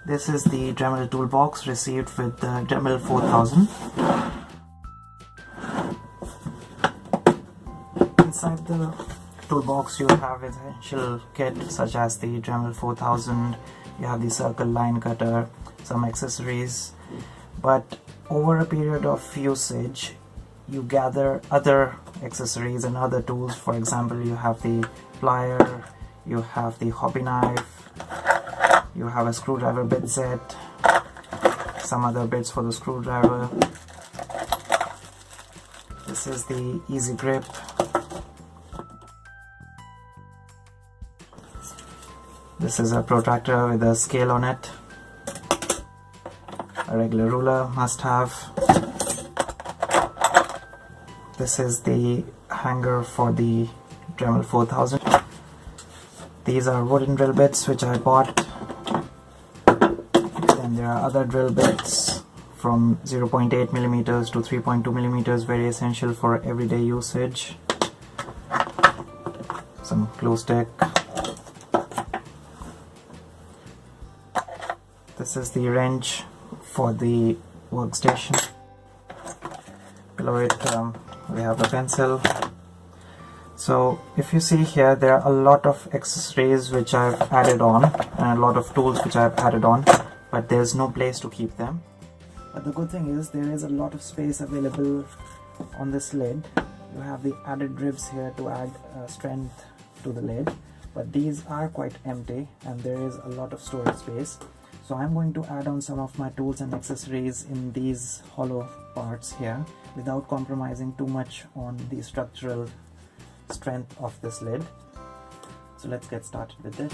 This is the Dremel toolbox received with the Dremel 4000. Inside the toolbox you have essential kit such as the Dremel 4000, you have the circle line cutter, some accessories, but over a period of usage you gather other accessories and other tools. For example, you have the plier, you have the hobby knife, you have a screwdriver bit set, some other bits for the screwdriver. This is the easy grip. This is a protractor with a scale on it. A regular ruler must have. This is the hanger for the Dremel 4000. These are wooden drill bits which I bought. Then there are other drill bits from 0.8mm to 3.2mm, very essential for everyday usage. Some glue stick. This is the wrench for the workstation. Below it we have a pencil. So if you see here, there are a lot of accessories which I've added on and a lot of tools which I've added on, but there's no place to keep them. But the good thing is there is a lot of space available on this lid. You have the added ribs here to add strength to the lid, but these are quite empty and there is a lot of storage space. So I'm going to add on some of my tools and accessories in these hollow parts here without compromising too much on the structural strength of this lid. So let's get started with this.